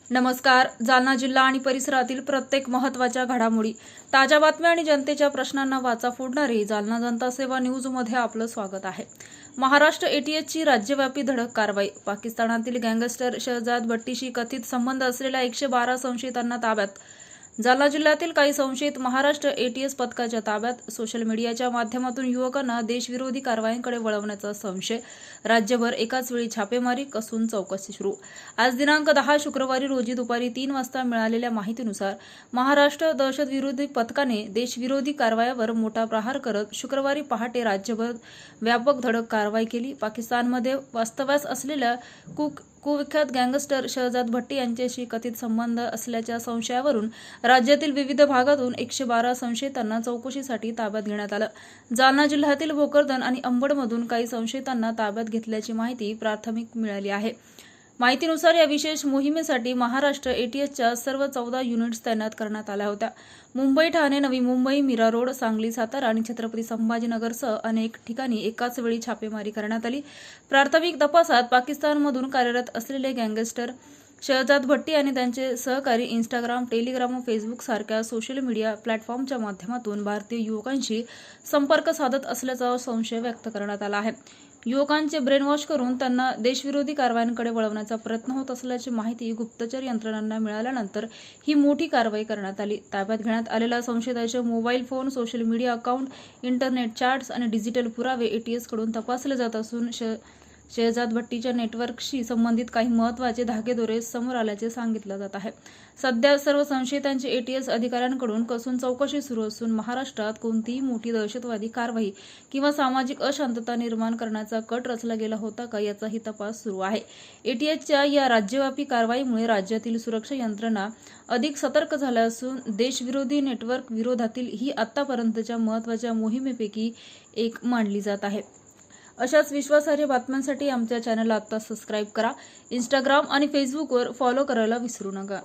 नमस्कार. जालना जिल्हा आणि परिसरातील प्रत्येक महत्त्वाच्या घडामोडी, ताज्या बातम्या आणि जनतेच्या प्रश्नांना वाचा फोडणारी जालना जनता सेवा न्यूजमध्ये आपलं स्वागत आहे. महाराष्ट्र एटीएसची राज्यव्यापी धडक कारवाई. पाकिस्तानातील गँगस्टर शहजाद भट्टीशी कथित संबंध असलेल्या 112 संशयितांना ताब्यात. जालना जिल्ह्यातील काही संशयित महाराष्ट्र एटीएस पथकाच्या ताब्यात. सोशल मीडियाच्या माध्यमातून युवकांना देशविरोधी कारवायांकडे वळवण्याचा संशय. राज्यभर एकाच वेळी छापेमारी कसून चौकशी सुरू. आज दिनांक 10 शुक्रवारी रोजी दुपारी 3 वाजता मिळालेल्या माहितीनुसार महाराष्ट्र दहशतविरोधी पथकाने देशविरोधी कारवायावर मोठा प्रहार करत शुक्रवारी पहाटे राज्यभर व्यापक धडक कारवाई केली. पाकिस्तानमध्ये वास्तव्यास असलेल्या कुविख्यात गँगस्टर शहजाद भट्टी यांच्याशी कथित संबंध असल्याच्या संशयावरून राज्यातील विविध भागातून 112 संशयितांना चौकशीसाठी ताब्यात घेण्यात आलं. जालना जिल्ह्यातील भोकरदन आणि अंबडमधून काही संशयितांना ताब्यात घेतल्याची माहिती प्राथमिक मिळाली आहे. माहितीनुसार या विशेष मोहिमेसाठी महाराष्ट्र एटीएसच्या सर्व 14 युनिट्स तैनात करण्यात आल्या होत्या. मुंबई, ठाणे, नवी मुंबई, मीरा रोड, सांगली, सातारा आणि छत्रपती संभाजीनगरसह अनेक ठिकाणी एकाच वेळी छापेमारी करण्यात आली. प्राथमिक तपासात पाकिस्तानमधून कार्यरत असलेले गँगस्टर शहजाद भट्टी आणि त्यांचे सहकारी इंस्टाग्राम, टेलिग्राम व फेसबुक सारख्या सोशल मीडिया प्लॅटफॉर्मच्या माध्यमातून भारतीय युवकांशी संपर्क साधत असल्याचा संशय व्यक्त करण्यात आला आहे. युवकांचे ब्रेनवॉश करून त्यांना देशविरोधी कारवायांकडे वळवण्याचा प्रयत्न होत असल्याची माहिती गुप्तचर यंत्रणांना मिळाल्यानंतर ही मोठी कारवाई करण्यात आली. ताब्यात घेण्यात आलेल्या संशयिताचे mobile phone, social media account, internet chats आणि डिजिटल पुरावे एटीएसकडून तपासले जात असून शहजाद भट्टीच्या नेटवर्कशी संबंधित काही महत्त्वाचे धागेदोरे समोर आल्याचे सांगितलं जात आहे. सध्या सर्व संशयितांची एटीएस अधिकाऱ्यांकडून कसून चौकशी सुरू असून महाराष्ट्रात कोणतीही मोठी दहशतवादी कारवाई किंवा सामाजिक अशांतता निर्माण करण्याचा कट रचला गेला होता का याचाही तपास सुरू आहे. एटीएसच्या या राज्यव्यापी कारवाईमुळे राज्यातील सुरक्षा यंत्रणा अधिक सतर्क झाल्या असून देशविरोधी नेटवर्क विरोधातील ही आतापर्यंतच्या महत्त्वाच्या मोहिमेपैकी एक मानली जात आहे. अशाच विश्वासार्ह बातम्यांसाठी आमच्या चॅनलला आत्ता सबस्क्राईब करा. इंस्टाग्राम आणि फेसबुकवर फॉलो करायला विसरू नका.